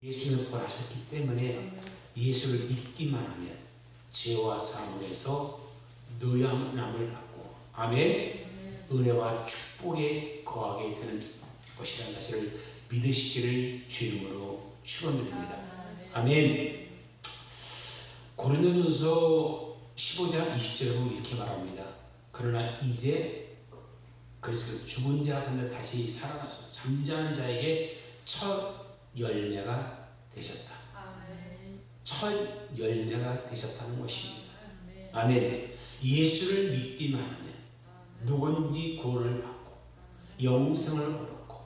예수님을 부활하셨기 때문에 예수를 믿기만 하면 죄와 사함에서 노양함을 받고 아멘 은혜와 축복에 거하게 되는 것이라는 사실을 믿으시기를 주님으로 축원드립니다. 아멘. 고린도전서 15장 20절에 보면 이렇게 말합니다. 그러나 이제 그래서 죽은 자 가운데 다시 살아나서 잠자는 자에게 첫 열매가 되셨다. 첫 열매가 되셨다는 것입니다. 아멘. 예수를 믿기만 하면 누구든지 구원을 받고 영생을 얻었고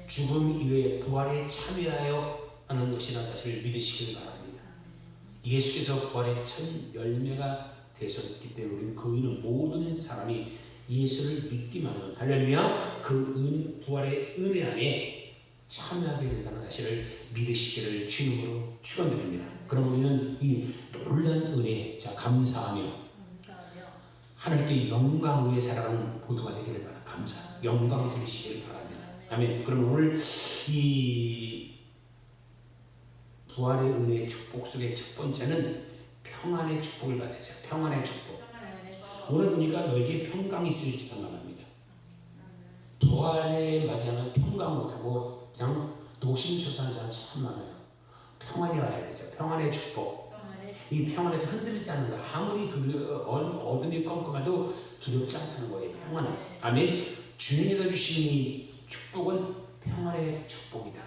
죽음 이후에 부활에 참여하여 하는 것이라는 사실을 믿으시길 바랍니다. 예수께서 부활의 첫 열매가 되셨기 때문에 우리는 그이는 모든 사람이 예수를 믿기만 하면 할렐루야 그 부활의 은혜 안에 참여하게 된다는 사실을 믿으시기를 주님으로 축원드립니다. 그럼 우리는 이 놀라운 은혜 감사하며 하나님께 영광 위에 살아가는 모두가 되기를 바랍니다. 감사 영광 드리시기를 바랍니다. 아멘. 그럼 오늘 이 부활의 은혜의 축복 속의 첫 번째는 평안의 축복을 받으자. 평안의 축복. 오늘 보니까 너에게 평강이 있을지도 말합니다. 부활에 맞이하면 평강 못하고 그냥 노심초사하는 사람 참 많아요. 평안이 와야 되죠. 평안의 축복. 이 평안에서 흔들리지 않는 거. 아무리 어둠이 껌껌해도 두렵지 않다는 거예요. 평안은. 아멘. 주님께서 주신 이 축복은 평안의 축복이다.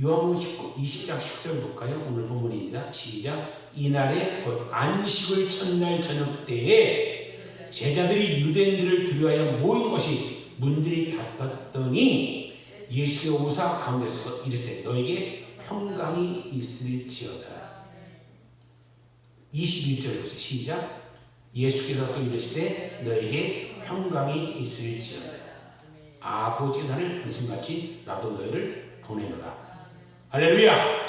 요한복음 20장 10절 볼까요? 오늘 본문입니다. 시작. 이날에 곧 안식을 첫날 저녁 때에 제자들이 유대인들을 두려워하여 모인 것이 문들이 닫혔더니 예수의 오사 가운데 서서 이르시되 너에게 평강이 있을지어다. 21절에 보세요. 시작. 예수께서 또 이르시되 너에게 평강이 있을지어다. 아버지가 나를 보내신같이 나도 너희를 보내노라. 할렐루야.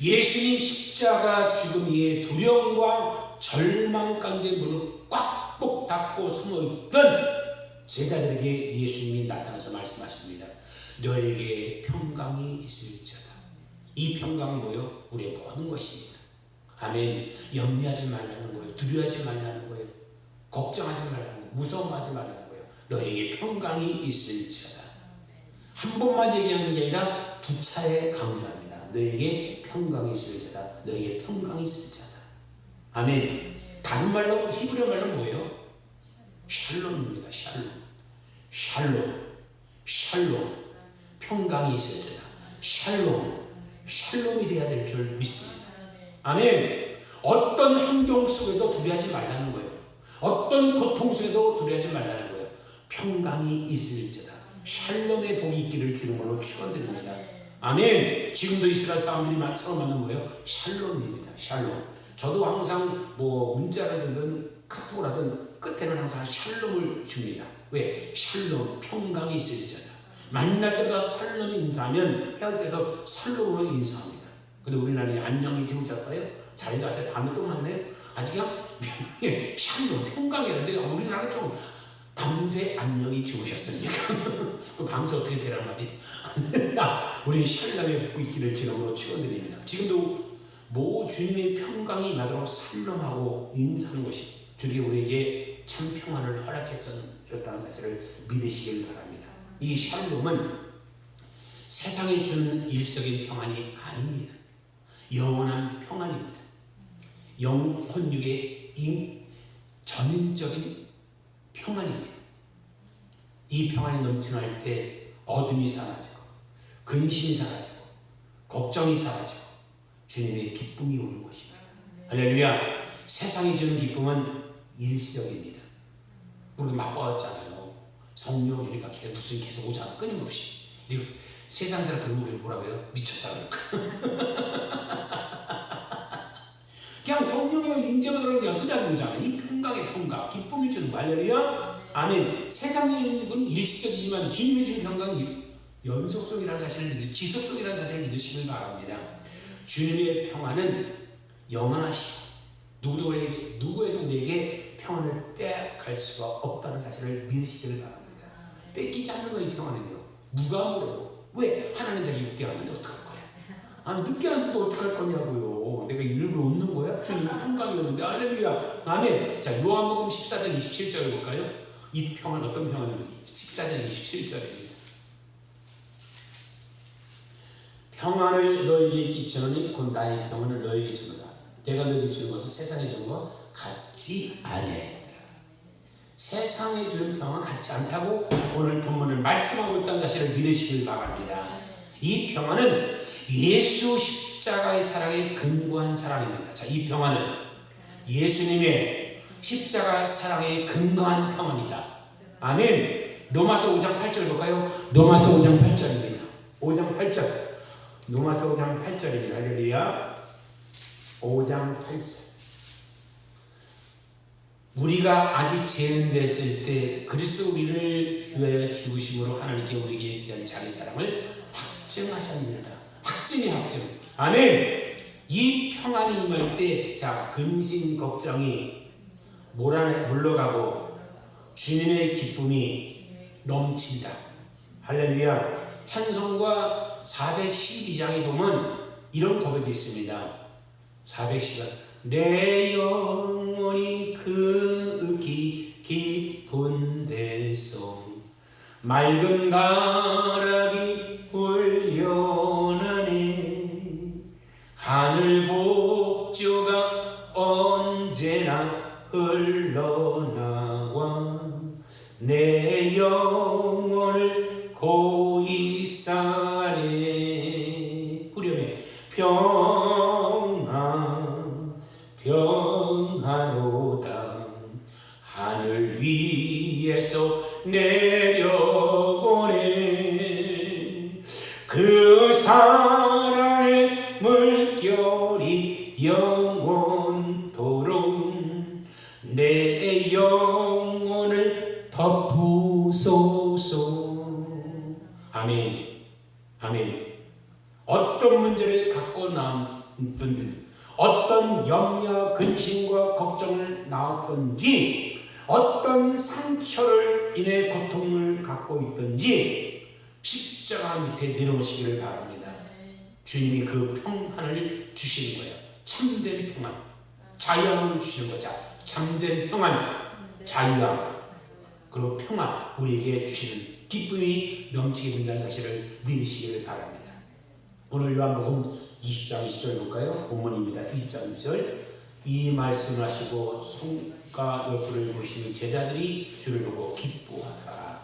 예수님 십자가 죽음 위에 두려움과 절망 가운데 무릎 꽉 닫고 숨어있던 제자들에게 예수님이 나타나서 말씀하십니다. 너에게 평강이 있을지어다. 이 평강은 뭐요? 우리의 모든 것입니다. 아멘. 염려하지 말라는 거예요. 두려워하지 말라는 거예요. 걱정하지 말라는 거예요. 무서워하지 말라는 거예요. 너에게 평강이 있을지어다. 한 번만 얘기하는 게 아니라 두 차례 강조합니다. 너에게 평강이 있을지어다. 너에게 평강이 있을지어다. 아멘. 다른 말로 히브리어 말로 뭐예요? 샬롬입니다. 샬롬. 평강이 있을지어다. 샬롬이 되어야 될 줄 믿습니다. 아멘. 어떤 환경 속에도 두려워하지 말라는 거예요. 어떤 고통 속에도 두려워하지 말라는 거예요. 평강이 있을지어다. 샬롬의 복이 있기를 주는 걸로 축원드립니다. 아멘. 지금도 이스라엘 사람들이 서로 만난 거예요. 샬롬입니다. 샬롬. 저도 항상 문자라든 카톡을 하든 끝에는 항상 샬롬을 줍니다. 왜? 샬롬, 평강이 있을지어다. 만날 때마다 샬롬 인사하면 헤어질 때도 샬롬으로 인사합니다. 근데 우리나라에 안녕히 주무셨어요? 잘 가세요? 밤에 또 만나요? 아직 그냥 샬롬, 평강이라는데 우리나라는 좀 밤새 안녕히 주무셨습니까? 그 밤새 어떻게 되란 말이에요? 우리는 샬롬에 붙고 있기를 주님으로 축원드립니다. 지금도 주님의 평강이 나도록 샬롬하고 인사하는 것이 주님이 우리에게 참 평안을 허락했다는 사실을 믿으시길 바랍니다. 이 샬롬은 세상이 주는 일시적인 평안이 아닙니다. 영원한 평안입니다. 영혼육의 전인적인 평안입니다. 이 평안이 넘쳐날 때 어둠이 사라지고 근심이 사라지고 걱정이 사라지고 주님의 기쁨이 오는 것입니다. 할렐루야. 세상이 주는 기쁨은 일시적입니다. 우리가 맛보았잖아요. 성령 주니까 무슨 계속 오잖아. 끊임없이. 그리고 세상 사람 그런 우리 뭐라고 해요? 미쳤다 그러니까. 그냥 성령의 인재받으라고 그냥 흔하게 오잖아. 이 평강의 평강, 기쁨이 주는 거. 할렐루야. 아멘. 세상의 건 일시적이지만 주님의 주는 평강은 연속적이라는 사실을 지속적이라는 사실을 믿으시길 바랍니다. 주님의 평안은 영원하시고 누구에도 우리에게 평안을 빼앗갈 수가 없다는 사실을 믿으시기를 바랍니다. 뺏기지 않는 거예요. 이 평안은요. 누가 뭐래도 왜 하나님 내게 웃게 하는데 어떡할 거야? 아니 늦게 하는데 어떡할 거냐고요. 내가 일부러 웃는 거야? 주님이 평강이었는데. 할렐루야. 아멘. 자, 요한복음 14장 27절을 볼까요? 이 평화는 어떤 평화인지 14장 27절입니다. 평안을 너에게 끼치노니 곧 나의 평안을 너에게 주노라. 내가 너에게 주는 것은 세상에 주는 것 같지 아니하니라. 세상에 주는 평안 같지 않다고 오늘 본문을 말씀하고 있다는 사실을 믿으시길 바랍니다. 이 평안은 예수 십자가의 사랑에 근거한 사랑입니다. 자, 이 평안은 예수님의 십자가 사랑에 근거한 평안이다. 아멘. 로마서 5장 8절 볼까요? 로마서 5장 8절입니다. 5장 8절. 로마서 5장 8절입니다. 할렐루야. 5장 8절. 우리가 아직 죄인됐을 때 그리스도 우리를 위하여 죽으심으로 하나님께 우리에게 대한 자기 사랑을 확증하셨느니라. 확증이 확증. 아멘. 이 평안이 임할 때, 자, 근심 걱정이 물러가고 주님의 기쁨이 넘친다. 할렐루야. 찬송가 412장에 보면 이런 고백이 있습니다. 412장. 내 영혼이 그 깊은 데서 맑은 가락이 울려나네. 하늘 복조가 언제나 흘러나와 내 영혼을 고이 싸네. 후렴에 평안하로다. 하늘 위에서 내려오네. 그 사랑의 물결이 영원토록 내 영혼을 덮으소서. 아멘. 아멘. 어떤 문제를 갖고 나온 분들, 어떤 염려, 근심과 걱정을 낳았던지, 어떤 상처를 인해 고통을 갖고 있던지 십자가 밑에 내려오시기를 바랍니다. 주님이 그 평안을 주시는 거예요. 참된 평안, 자유함을 주시는 거죠. 참된 평안, 자유함, 그리고 평안, 우리에게 주시는 기쁨이 넘치게 된다는 사실을 믿으시기를 바랍니다. 오늘 요한복음 20장 20절 볼까요? 본문입니다. 20장 20절. 이 말씀을 하시고 손과 옆구리를 보시는 제자들이 주를 보고 기뻐하더라.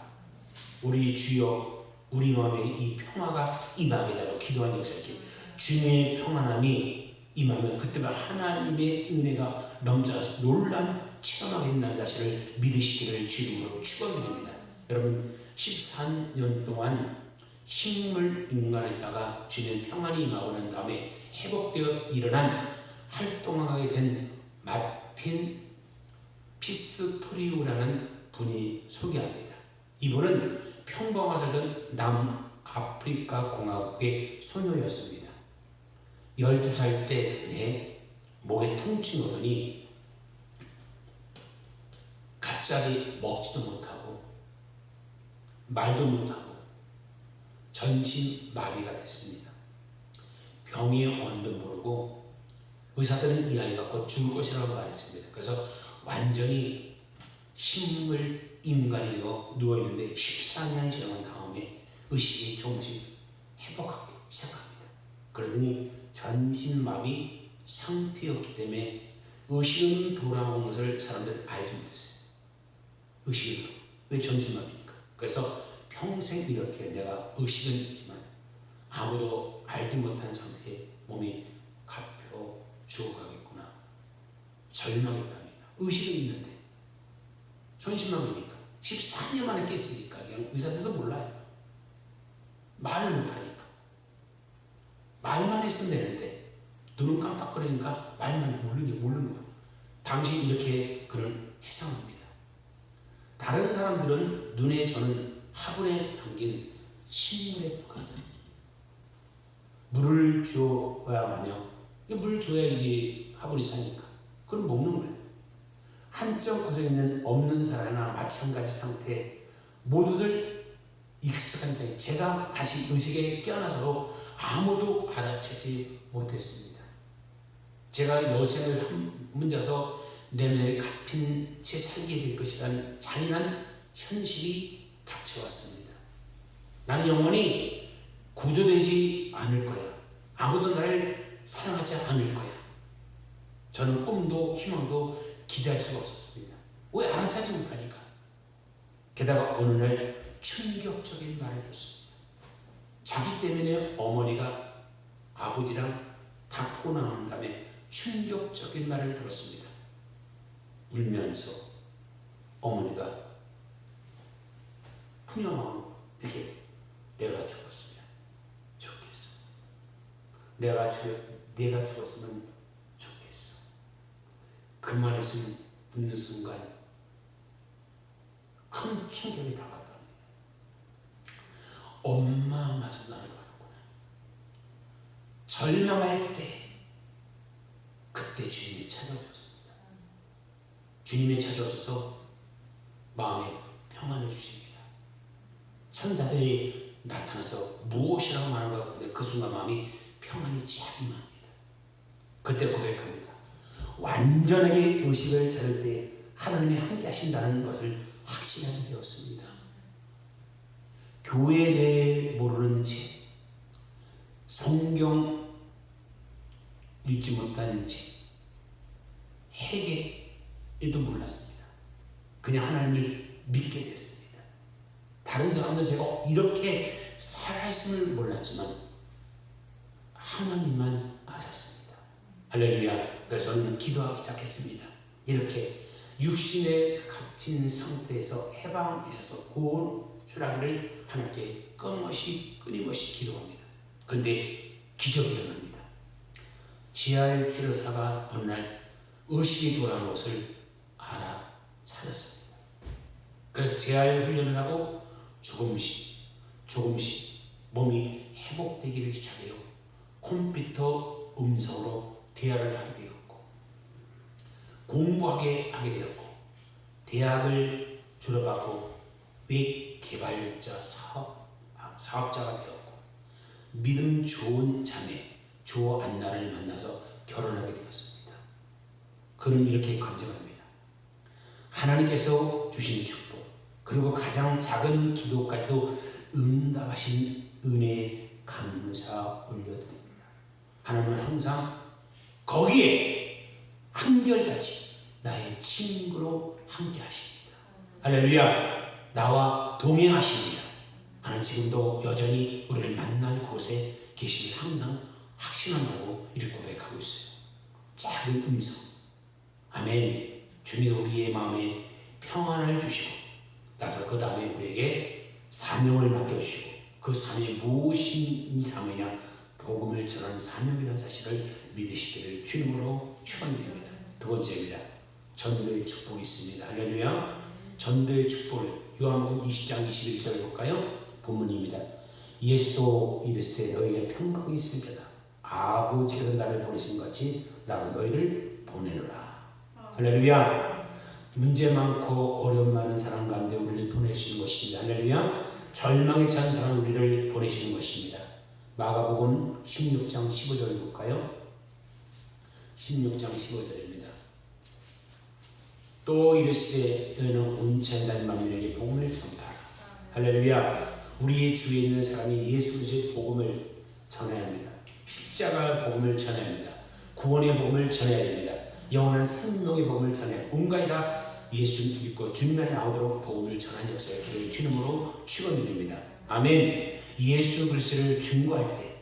우리 주여, 우리 마음에 이 평화가 임하게 되라고 기도한 역사이기. 주님의 평안함이 임하면 그때만 하나님의 은혜가 넘쳐서 놀란 체험하게 된다는 사실을 믿으시기를 주님으로 축원드립니다. 여러분, 14년 동안 식물 인간에다가 주님 평안이 임하고 난 다음에 회복되어 일어난 활동하게 된 마틴 피스토리우라는 분이 소개합니다. 이분은 평범하 살던 남아프리카 공화국의 소녀였습니다. 12살 때 목에 통증이 오더니 갑자기 먹지도 못하고 말도 못하고 전신 마비가 됐습니다. 병이 어느덧 모르고 의사들은 이 아이가 곧 죽을 것이라고 말했습니다. 그래서 완전히 식물 인간이 되어 누워있는데 14년 지난 다음에 의식이 조금씩 회복하기 시작합니다. 그러더니 전신마비 상태였기 때문에 의식은 돌아온 것을 사람들은 알지 못했어요. 의식은 왜 전신마비입니까? 그래서 평생 이렇게 내가 의식은 있지만 아무도 알지 못한 상태에 몸이 갚여 죽어가겠구나, 절망했답니다. 의식은 있는데 전신마비니까 14년 만에 깼으니까 그냥 의사들도 몰라요. 말을 못하니까. 말만 했으면 되는데 눈은 깜빡거리니까 말만 모르는 거예요. 당시 이렇게 그를 해상합니다. 다른 사람들은 눈에 저는 화분에 담긴 식물에 똑같아요. 물을 줘야 하며, 물 줘야 이 화분이 사니까 그걸 먹는 거예요. 한쪽 구석에 있는 없는 사람이나 마찬가지 상태, 모두들 익숙한 사이. 제가 다시 의식에 깨어나서도 아무도 알아채지 못했습니다. 제가 여생을 혼자서 내면에 갚인 채 살게 될 것이라는 잔인한 현실이 닥쳐왔습니다. 나는 영원히 구조되지 않을 거야. 아무도 나를 사랑하지 않을 거야. 저는 꿈도 희망도 기대할 수가 없었습니다. 왜 알아차지 못하니까. 게다가 어느 날 충격적인 말을 듣습니다. 자기 때문에 어머니가 아버지랑 다투고 나온 다음에 충격적인 말을 들었습니다. 울면서 어머니가 푸념하고 이렇게 내가 죽었으면 좋겠어. 내가 죽었으면 좋겠어. 그 말씀을 듣는 순간 큰 충격이 다가왔다. 엄마마저 나를 가는구나. 절망할 때 그때 주님이 찾아오셨습니다. 주님이 찾아오셔서 마음에 평안을 주십니다. 천사들이 나타나서 무엇이라고 말한 것 같은데 그 순간 마음이 평안이 쫙 임합니다. 그때 고백합니다. 완전하게 의식을 차릴 때 하나님이 함께 하신다는 것을 확신하게 되었습니다. 교회에 대해 모르는 채, 성경 읽지 못한 채, 회개에도 몰랐습니다. 그냥 하나님을 믿게 됐습니다. 다른 사람은 제가 이렇게 살아있음을 몰랐지만 하나님만 아셨습니다. 할렐루야. 그래서 저는 기도하기 시작했습니다. 이렇게 육신에 갇힌 상태에서 해방에 있어서 구원주라기를 하나님께 끊임없이 기도합니다. 그런데 기적이 일어납니다. 지하일 치료사가 어느 날 의식이 돌아온 것을 알아차렸습니다. 그래서 재활 훈련을 하고 조금씩 몸이 회복되기를 시작해요. 컴퓨터 음성으로 대화를 하게 되었고 공부하게 하게 되었고 대학을 졸업하고 외 개발자 사업자가 되었고 믿음 좋은 자매 조안나를 만나서 결혼하게 되었습니다. 그는 이렇게 간증합니다. 하나님께서 주신 축복 그리고 가장 작은 기도까지도 응답하신 은혜에 감사 올려드립니다. 하나님은 항상 거기에 한결같이 나의 친구로 함께 하십니다. 할렐루야. 나와 동행하십니다. 하나님 지금도 여전히 우리를 만날 곳에 계심을 항상 확신한다고 이렇게 고백하고 있어요. 작은 음성. 아멘. 주님 우리의 마음에 평안을 주시고 나서 그 다음에 우리에게 사명을 맡겨주시고 그 사명이 무엇인 사명이냐 복음을 전하는 사명이라는 사실을 믿으시기를 주님으로 축원드립니다. 두 번째입니다. 전도의 축복이 있습니다. 할렐루야. 전도의 축복을 요한복음 20장 21절을 볼까요? 본문입니다. 예수도 이르시되 너희에게 평강이 있을지어다. 아버지께서 나를 보내신 것 같이 나도 너희를 보내노라. 할렐루야. 문제 많고 어려움 많은 사람 가운데 우리를 보내주시는 것입니다. 할렐루야. 절망에 찬 사람 우리를 보내시는 것입니다. 마가복음 16장 15절을 볼까요? 16장 15절입니다. 또 이르시되 너희는 온 천당 만민에게 복음을 전파하라. 할렐루야. 우리의 주위에 있는 사람이 예수 그리스도의 복음을 전해야 합니다. 십자가 복음을 전해야 합니다. 구원의 복음을 전해야 됩니다. 영원한 생명의 복음을 전해야 온갖 다 예수 믿고 주님만 나오도록 복음을 전하는 역사에 기도를 주님으로 축원드립니다. 아멘. 예수 그리스도를 증거할 때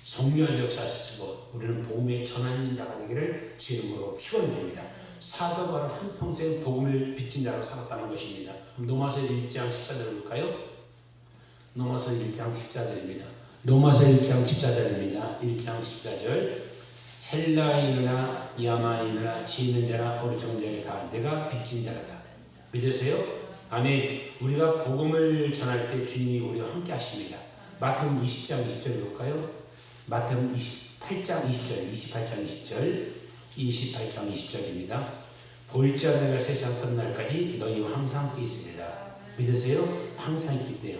성령의 역사하시고 우리는 복음의 전하는 자가 되기를 주님으로 축원드립니다. 사도 바울은 한평생 복음을 빚진 자로 살았다는 것입니다. 로마서 1장 14절을 볼까요? 로마서 1장 14절입니다. 로마서 1장 14절입니다. 1장 14절 헬라인이나 야만인이나 지혜 있는 자나 어리석은 자를 다 내가 빚진 자라다. 믿으세요? 아멘. 우리가 복음을 전할 때 주님이 우리와 함께 하십니다. 마태복음 20장 20절을 볼까요? 마태복음 28장 20절 28장 20절입니다. 볼자 내가 세상 끝날까지 너희와 항상 함께 있으리라. 믿으세요? 항상 있기 때요.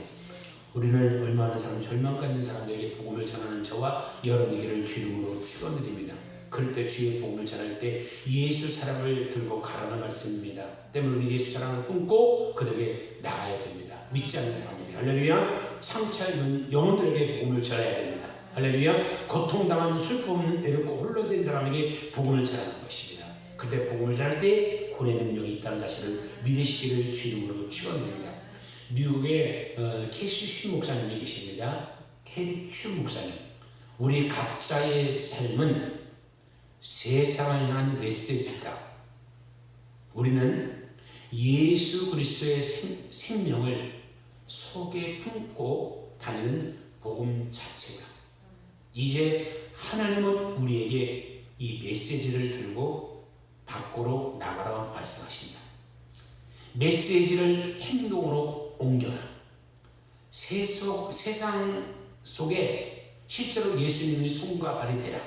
우리는 얼마나 사람 절망가 있는 사람들에게 복음을 전하는 저와 여러분에게를 주님으로 축원드립니다. 그럴 때 주의 복음을 전할 때 예수 사랑을 들고 가라는 말씀입니다. 때문에 우리 예수 사랑을 품고 그들에게 나가야 됩니다. 믿지 않는 사람들이 할렐루야 상처 입은 영혼들에게 복음을 전해야 됩니다. 할렐루야 고통당한 슬픔 없는 애롭고 홀로 된 사람에게 복음을 전하는 것입니다. 그때 복음을 전할 때 구원의 능력이 있다는 사실을 믿으시기를 주님으로 축원드립니다. 미국의 캐시 슈 목사님이 계십니다. 캐리 슈 목사님. 우리 각자의 삶은 세상을 향한 메시지다. 우리는 예수 그리스도의 생명을 속에 품고 다니는 복음 자체다. 이제 하나님은 우리에게 이 메시지를 들고 밖으로 나가라 말씀하신다. 메시지를 행동으로 옮겨라. 세상 속에 실제로 예수님의 손과 발이 되라.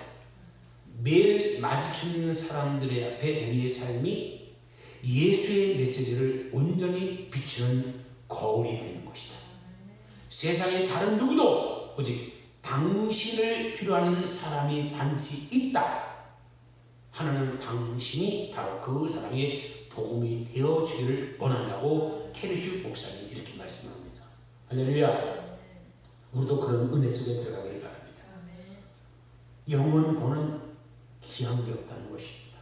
매일 마주치는 사람들의 앞에 우리의 삶이 예수의 메시지를 온전히 비추는 거울이 되는 것이다. 세상에 다른 누구도 오직 당신을 필요하는 사람이 반드시 있다. 하나님은 당신이 바로 그 사람의 복음이 되어주기를 원한다고 캐리슈 목사님 이렇게 말씀합니다. 할렐루야. 우리도 그런 은혜 속에 들어가기를 바랍니다. 영원 보는 귀한 게 없다는 것입니다.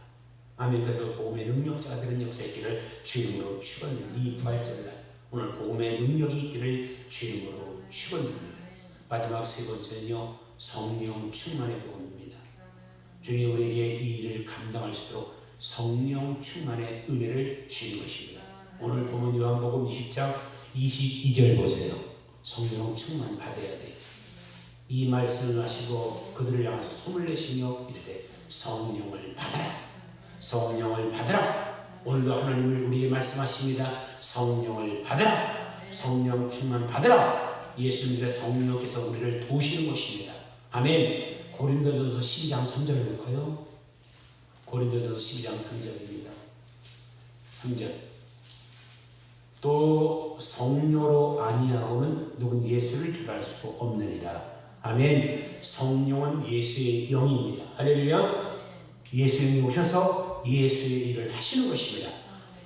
아멘. 그래서 복음의 능력자가 되는 역사의 길을 주님으로 축원드립니다. 이 부활절날 오늘 복음의 능력이 있기를 주님으로 축원드립니다. 마지막 세 번째는요, 성령 충만의 복음입니다. 주님 우리에게 이 일을 감당할 수 있도록 성령 충만의 은혜를 주신 것입니다. 오늘 보면 요한복음 20장 22절 보세요. 성령 충만 받아야 돼. 이 말씀을 하시고 그들을 향해서 손을 내시며 이르되 성령을 받아라. 성령을 받아라. 오늘도 하나님을 우리에게 말씀하십니다. 성령을 받아라. 성령 충만 받아라. 예수님의 성령께서 우리를 도우시는 것입니다. 아멘. 고린도전서 12장 3절을 볼까요? 고린도전서 12장 3절입니다. 3절. 또 성령으로 아니하고는 누군 예수를 주할 수 없느니라. 아멘. 성령은 예수의 영입니다. 할렐루야. 예수의 영이 오셔서 예수의 일을 하시는 것입니다.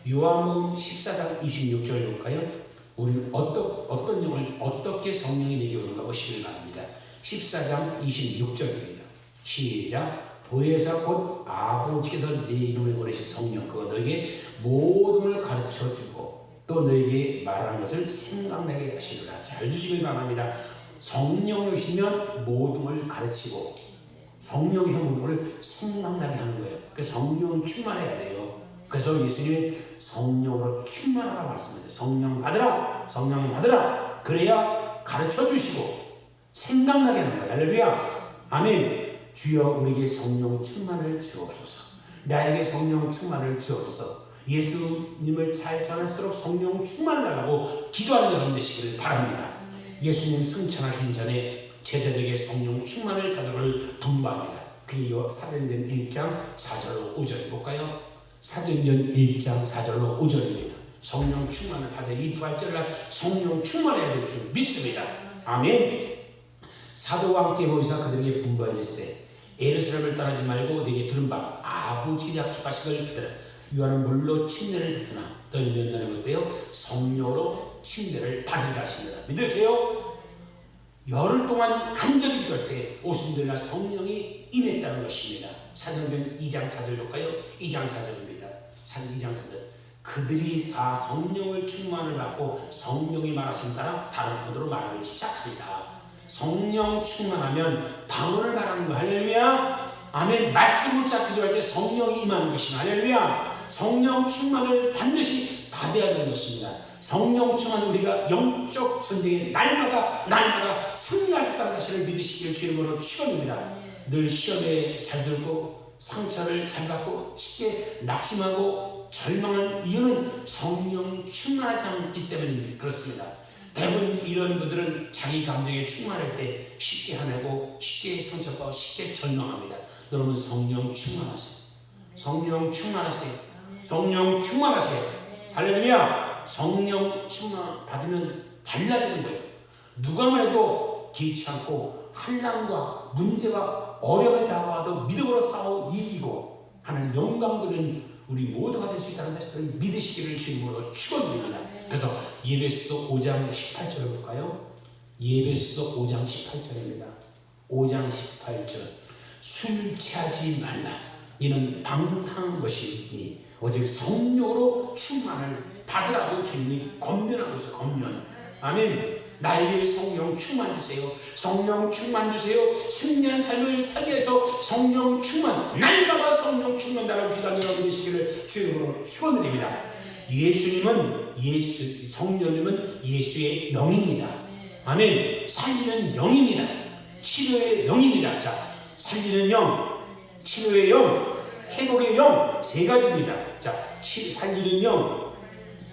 요한복음 14장 26절 볼까요? 우리는 어떤 영을 어떻게 성령이 내게 오는가 보시길 바랍니다. 14장 26절입니다. 시작. 보혜사 곧 아버지께서 네 이름을 보내신 성령 그가 너에게 모든 걸 가르쳐주고 또 너에게 말하는 것을 생각나게 하시리라. 잘 주시길 바랍니다. 성령이 오시면 모든 걸 가르치고 성령이 모든 걸 생각나게 하는 거예요. 그래서 성령은 충만해야 돼요. 그래서 예수님이 성령으로 충만하라고 말씀합니다. 성령 받으라. 성령 받으라. 그래야 가르쳐 주시고 생각나게 하는 거예요. 할렐루야. 아멘. 주여 우리에게 성령 충만을 주옵소서. 나에게 성령 충만을 주옵소서. 예수님을 잘 전할수록 성령 충만을 달라고 기도하는 여러분 되시기를 바랍니다. 예수님 승천하기 전에 제자들에게 성령 충만을 받으를 분부합니다. 그게 사도행전 1장 4절로 5절 볼까요? 사도행전 1장 4절로 5절입니다. 성령 충만을 받아 이 부활절날 성령 충만해야 될 줄 믿습니다. 아멘. 사도와 함께 모이사 그들에게 분부하였을 때 예루살렘을 떠나지 말고 네게 들은 바 아버지께 약속하신 걸 기다려. 요한은 물로 침례를 받으나 너희는 몇 날에 못돼요? 성령으로 침례를 받으리라 하십니다. 믿으세요? 열흘 동안 간절히 기도할 때 오순절날 성령이 임했다는 것입니다. 사도행전 2장 4절 볼까요? 2장 4절입니다. 2장 4절. 그들이 성령을 충만을 받고 성령이 말하신 따라 다른 언어로 말하기 시작합니다. 성령 충만하면 방언을 말하는 거. 할렐루야. 아멘. 말씀을 자 기도할 때 성령이 임하는 것입니다. 할렐루야. 성령 충만을 반드시 받아야 되는 것입니다. 성령 충만 우리가 영적 전쟁에 날마다 승리할 수 있다는 사실을 믿으시기를 주님으로 축원합니다. 늘 시험에 잘 들고 상처를 잘 받고 쉽게 낙심하고 절망한 이유는 성령 충만하지 않기 때문입니다. 그렇습니다. 대부분 이런 분들은 자기 감정에 충만할 때 쉽게 화내고 쉽게 상처받고 쉽게 절망합니다. 여러분 성령 충만하세요. 성령 충만하세요. 성령 충만하세요. 할렐루야. 성령 충만 받으면 달라지는 거예요. 누가 말해도 개의치 않고 환난과 문제와 어려움이 다가와도 믿음으로 싸워 이기고 하나님 영광 돌리는 우리 모두가 될 수 있다는 사실을 믿으시기를 주님으로 축원드립니다. 그래서 예배서도 5장 18절을 볼까요? 예배서도 5장 18절입니다. 5장 18절. 술 취하지 말라. 이는 방탕한 것이니 오직 성령으로 충만을 받으라고 주님이 권면하고 있어요. 권면. 아멘. 나에게 성령 충만 주세요. 성령 충만 주세요. 승리한 삶을 살기 위해서 성령 충만, 날마다 성령 충만 달라고 기도하며 여러분이시기를 주님으로 축원드립니다. 성령님은 예수의 영입니다. 아멘. 살리는 영입니다. 치료의 영입니다. 자, 살리는 영, 치료의 영, 회복의 영, 세 가지입니다. 자, 살리는 영,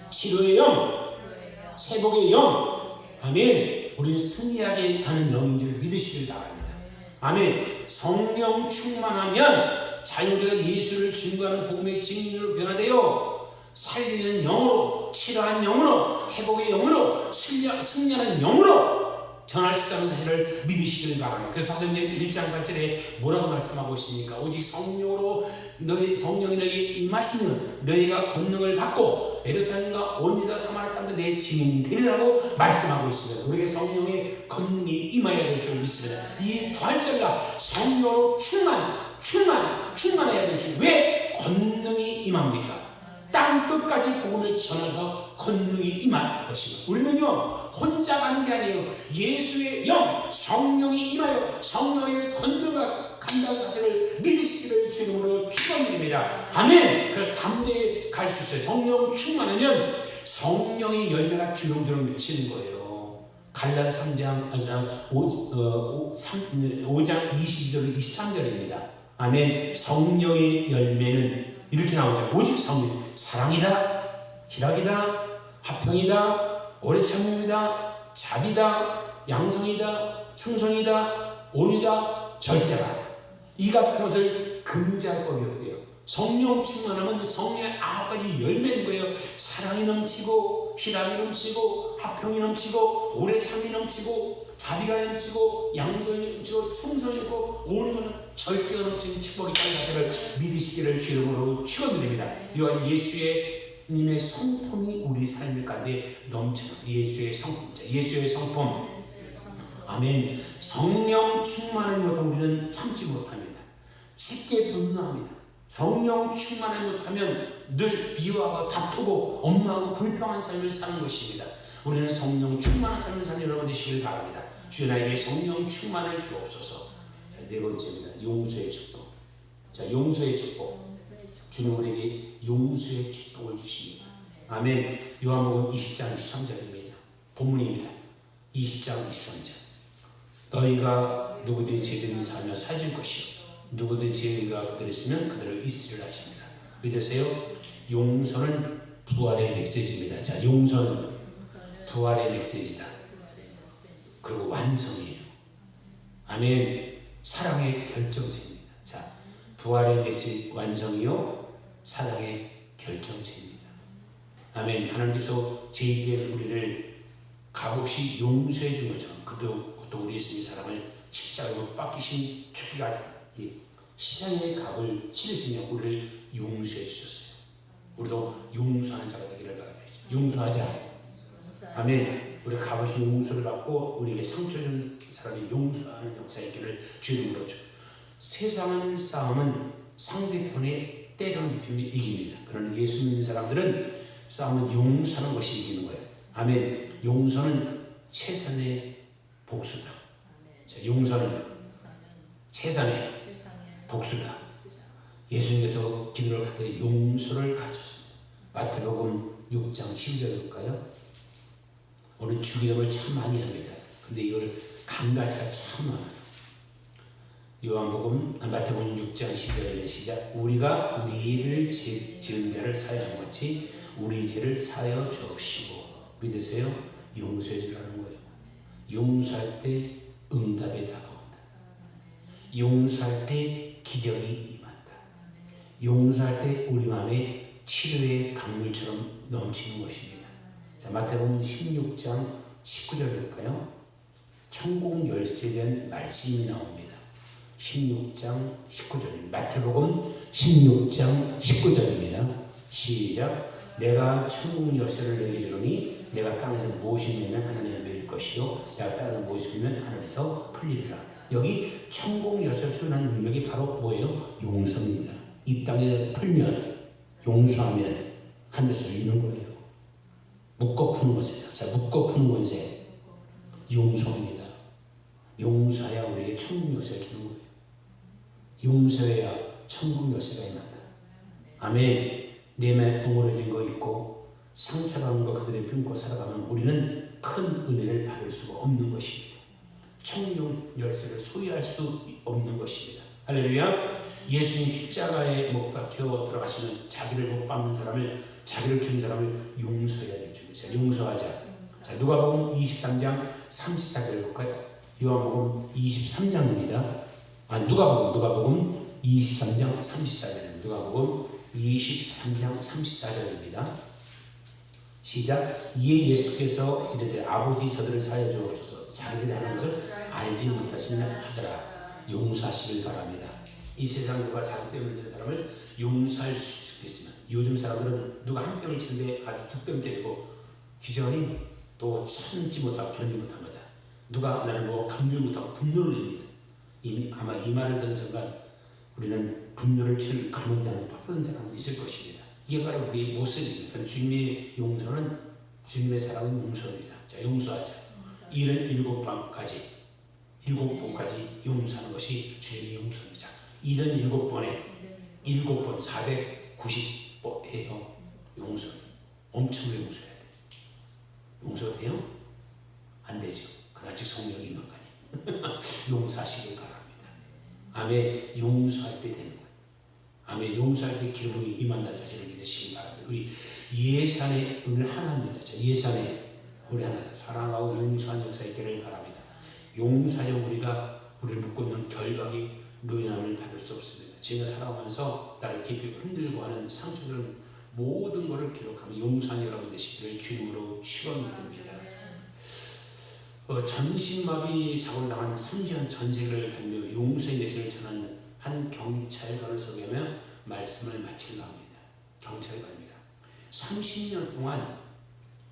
치료의 영, 회복의 영. 아멘. 우리는 승리하게 하는 영인 줄 믿으시길 바랍니다. 아멘. 성령 충만하면 자유가 예수를 증거하는 복음의 증인으로 변화되어 살리는 영으로, 치료하는 영으로, 회복의 영으로, 승리하는 영으로 전할 수 있다는 사실을 믿으시길 바랍니다. 그래서 사도행전 1장 8절에 뭐라고 말씀하고 있습니까? 오직 성령으로 성령이 너희에게 임하시면 너희가 권능을 받고 예루살렘과 온 유다 사마리아 땅도 내 증인이 되리라고 말씀하고 있습니다. 우리에게 성령의 권능이 임하여야 될 줄 믿습니다. 이 부활절과 성령으로 충만해야 될 줄. 왜 권능이 임합니까? 땅 끝까지 복음을 전해서 권능이 임할 것입니다. 우리는요 혼자 가는 게 아니에요. 예수의 영, 성령이 임하여 성령의 권능을 간다는 사실을 믿으시기를 주님으로 축원드립니다. 아멘. 그래서 담대히 갈 수 있어요. 성령 충만하면 성령의 열매가 주렁주렁 맺히는 거예요. 갈라디아 5장 22절 23절입니다. 아멘. 성령의 열매는 이렇게 나오죠. 오직 성령, 사랑이다, 희락이다, 화평이다, 오래 참음이다, 자비다, 양성이다, 충성이다, 온유다, 절제다. 이 같은 것을 금지할 법이 없대요. 성령 충만하면 성령의 9가지 열매인 거예요. 사랑이 넘치고, 희락이 넘치고, 화평이 넘치고, 오래 참음이 넘치고, 자비가 넘치고, 양성이 넘치고, 충성이 있고, 온유는 절제가 넘치는 축복이 있다는 사실을 믿으시기를 주님으로 축원드립니다. 이와 예수님의 성품이 우리 삶 가운데 넘치는 예수의 성품, 예수의 성품. 아멘. 성령 충만하지 못하면 우리는 참지 못합니다. 쉽게 분노합니다. 성령 충만하지 못하면 늘 비호하고 다투고 엄마하고 불평한 삶을 사는 것입니다. 우리는 성령 충만한 삶을 사는 여러분 되시길 바랍니다. 주여 나에게 성령 충만을 주옵소서. 자, 네 번째입니다. 용서의 축복. 자, 용서의 축복. 주님 우리에게 용서의 축복을 주십니다. 아멘. 요한복음 20장 23절입니다. 본문입니다. 20장 23절. 너희가 누구든지 죄들이 살며 사줄 것이요 누구든지 죄가 그들을 있으면 그들을 있으리라 하십니다. 믿으세요? 용서는 부활의 메시지입니다. 자, 용서는 부활의 메시지다. 그리고 완성이에요. 아멘. 사랑의 결정체입니다. 자, 부활의 메시지 완성이요 사랑의 결정체입니다. 아멘. 하나님께서 죄인된 우리를 값없이 용서해 준 것처럼 그것도 우리 예수님의 사랑을 십자가로 빡기신 죽기가 시장의 값을 치르시며 우리를 용서해 주셨어요. 우리도 용서하는 자가 되기를 바라겠죠. 용서하자. 아멘. 우리가 값없이 용서를 받고 우리에게 상처 준 사람이 용서하는 역사의 있기를 주님으로 줘. 세상의 싸움은 상대편의 때론 이깁니다. 그러나 예수 믿는 사람들은 싸움은 용서하는 것이 이기는 거예요. 아멘. 용서는 최선의 복수다. 자, 용서는 최선의 복수다. 예수님께서 기도를 할 때 용서를 가르쳤습니다. 마태복음 6장 12절 볼까요? 오늘 주기도를 참 많이 합니다. 근데 이걸 강가지가 참 많아요. 마태복음 6장 12절에 시작. 우리가 우리를 지은 자를 사하여 같이 우리 죄를 사하여 주옵시고. 믿으세요? 용서해 주라는 거예요. 용서할 때 응답이 다가온다. 용서할 때 기적이 임한다. 용서할 때 우리 마음에 치료의 강물처럼 넘치는 것입니다. 자, 마태복음 16장 19절 볼까요? 천국 열쇠에 대한 말씀이 나옵니다. 16장 19절입니다. 마태복음 16장 19절입니다. 시작. 내가 천국 열쇠를 내게 주노니 내가 땅에서 무엇이 내면 하늘에 매일 것이요 내가 땅에서 무엇이 풀면 하늘에서 풀리리라. 여기 천국 열쇠를 주는 능력이 바로 뭐예요? 용서입니다. 이 땅에 풀면, 용서하면 하늘에서 열리는 거예요. 묶어 푸는 것이에요. 자, 묶어 푸는 권세 용서입니다. 용서해야 우리에게 천국 열쇠를 주는 거예요. 용서해야 천국 열쇠가 임한다. 아멘. 내 맘에 응어려진 거 있고 상처받은 거 그들의 품고 살아가면 우리는 큰 은혜를 받을 수가 없는 것입니다. 천국 열쇠를 소유할 수 없는 것입니다. 할렐루야. 예수님 십자가에 못 박혀 돌아가시는 자기를 못 박는 사람을, 자기를 죽인 사람을 용서해야 되죠. 자, 용서하자. 자, 누가복음 23장 34절 볼까요? 요한복음 23장입니다. 누가복음 23장 34절입니다. 누가복음 23장 34절입니다. 시작. 이에 예수께서 이르되 아버지 저들을 사하여 주옵소서 자기들이 하는 것을 알지 못하시냐 하더라. 용서하시길 바랍니다. 이 세상 누가 자기뺨을 치는 사람을 용서할 수 있겠지만 요즘 사람들은 누가 한 뺨을 치는데 아주 두 뺨 때리고 기저니 또 참지 못하고 견디 못한 거다. 누가 나를 뭐 감당 못하고 분노를 냅니다. 이미 아마 이 말을 듣는 순간 우리는 분노를 치는 감옥지 않는 바쁜 사람이 있을 것입니다. 이게 바로 우리의 모습입니다. 주님의 용서는, 주님의 사랑은 용서입니다. 자, 용서하자. 77번까지 용서하는 것이 주님의 용서입니다. 77번에 7번 490번이에요. 용서. 엄청 용서해야 돼. 용서돼요? 안 되죠. 그건 아직 성령이 있는 거 아니에요. 용서하시길 바랍니다. 아멘. 용서할 때 되는 거예요. 아멘. 용서할 때 기름이 임한다는 사실을 믿으시기 바랍니다. 우리 예산의 오늘 하나입니다. 자, 예산의 우리 하나 사랑하고 용서하는 역사 있기를 바랍니다. 용서하여 우리가 우리를 묶고 있는 결박이 노인함을 받을 수 없습니다. 지금 살아가면서 나를 깊이 흔들고 하는 상처들은 모든 것을 기록하며 용서하는 여러분 되시기를 주님으로 축원드립니다. 전신마비 사고를 당한 3년 전세를 달며 용서의 예수를 전하는 한 경찰관을 소개하며 말씀을 마치려 합니다. 경찰관입니다. 30년 동안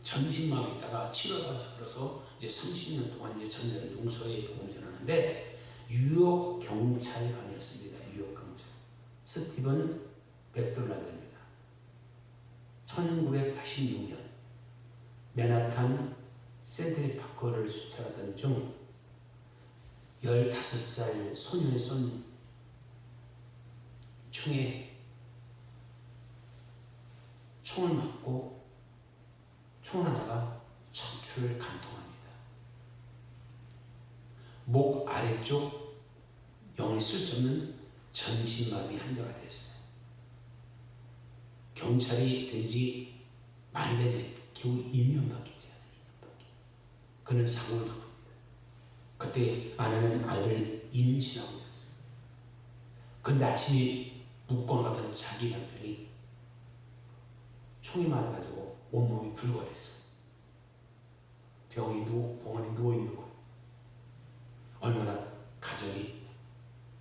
전신마비 있다가 치료받아서 그래서 이제 30년 동안 이제 전세를 용서에 공전하는데 뉴욕 경찰관이었습니다. 뉴욕 경찰. 스티븐 백돌라드입니다. 1986년 맨하탄 센트리 파커를 수출하던 중 15살 소년의 쏜 총에 총을 맞고 총 하나가 척추를 간통합니다. 목 아래쪽 영을 쓸 수 없는 전신마비 환자가 됐어요. 경찰이 된 지 많이 되네. 겨우 2년밖에 되지 않아요. 그는 사고를 당합니다. 그때 아내는 아이를 임신하고 있었어요. 근데 아침에 묶어놓았던 자기 남편이 총이 맞아가지고 온몸이 불과됐어요. 병원에 누워있는 거예요. 얼마나 가정이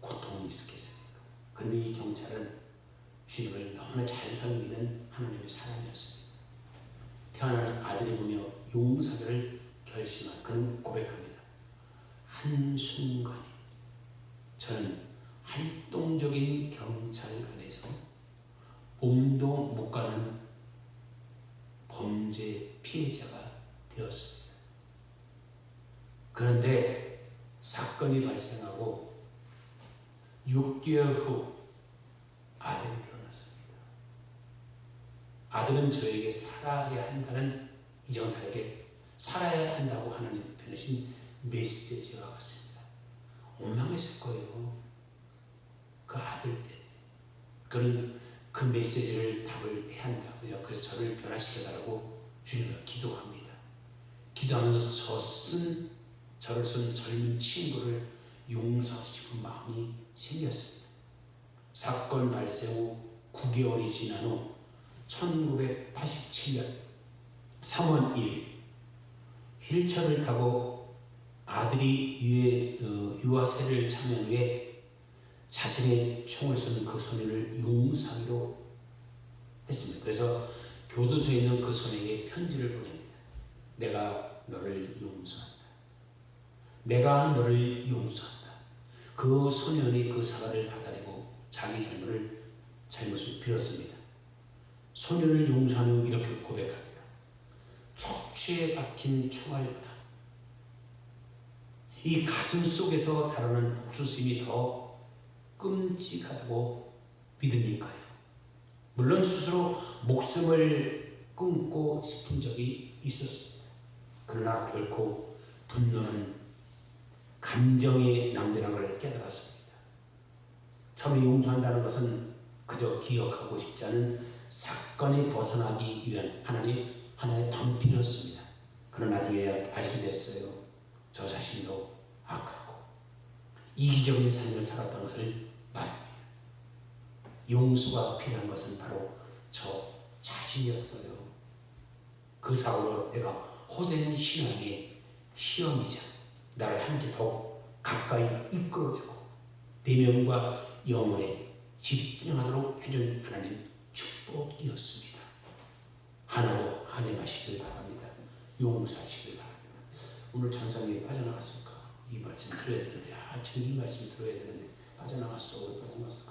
고통이 있었겠습니까? 근데 이 경찰은 주님을 너무나 잘 섬기는 하나님의 사람이었습니다. 태어난 아들이 보며 용서를 결심한 그는 고백합니다. 한순간에 저는 활동적인 경찰관에서 몸도 못 가는 범죄 피해자가 되었습니다. 그런데 사건이 발생하고 6개월 후 아들이 태어났습니다. 아들은 저에게 살아야 한다는 이전과 다르게 살아야 한다고 하나님 보내신 메시지와 같습니다. 원망했을 거예요. 그 아들 때문에. 그는 그 메시지를 답을 해야 한다고요. 그래서 저를 변화시켜달라고 주님을 기도합니다. 기도하면서 저를 쓴 젊은 친구를 용서하고 싶은 마음이 생겼습니다. 사건 발생 후 9개월이 지난 후 1987년 3월 1일 휠체어를 타고 아들이 유아세를 참여한 후에 자신의 총을 쏘는 그 소년을 용서하기로 했습니다. 그래서 교도소에 있는 그 소년에게 편지를 보냅니다. 내가 너를 용서한다. 내가 너를 용서한다. 그 소년이 그 사과를 받아내고 자기 잘못을 빌었습니다. 소년을 용서한 후 이렇게 고백합니다. 척추에 박힌 총알보다 이 가슴 속에서 자라는 복수심이 더 끔찍하다고 믿으니까요. 물론 스스로 목숨을 끊고 싶은 적이 있었습니다. 그러나 결코 분노는 감정의 낭비라는 걸 깨달았습니다. 처음에 용서한다는 것은 그저 기억하고 싶지 않은 사건이 벗어나기 위한 하나님의 방편이었습니다. 그러나 나중에 알게 됐어요. 저 자신도 악하고 이기적인 삶을 살았던 것을 말합니다. 용서가 필요한 것은 바로 저 자신이었어요. 그 사고로 내가 호되는 신앙의 시험이자 나를 하나님께 더욱 가까이 이끌어주고 내면과 영혼에 집중하도록 해준 하나님 축복이었습니다. 하나로 한해하시길 바랍니다. 용서하시길 바랍니다. 오늘 천사님이 빠져나갔을까? 이 말씀 들어야 되는데 이 말씀 들어야 되는데 빠져나갔어.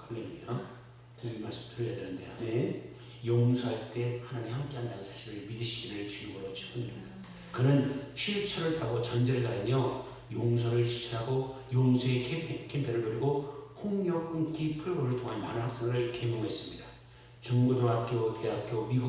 할렐루야. 이 말씀 들어야 되는데 아멘. 용서할 때 하나님 함께한다는 사실을 믿으시기를 주님으로 축원드립니다. 그는 휠체어를 타고 전제를 다니며 용서를 실천하고 용서의 캠페인을 벌이고 폭력 끊기 프로그램을 통한 많은 학생을 계몽했습니다. 중고등학교, 대학교, 미국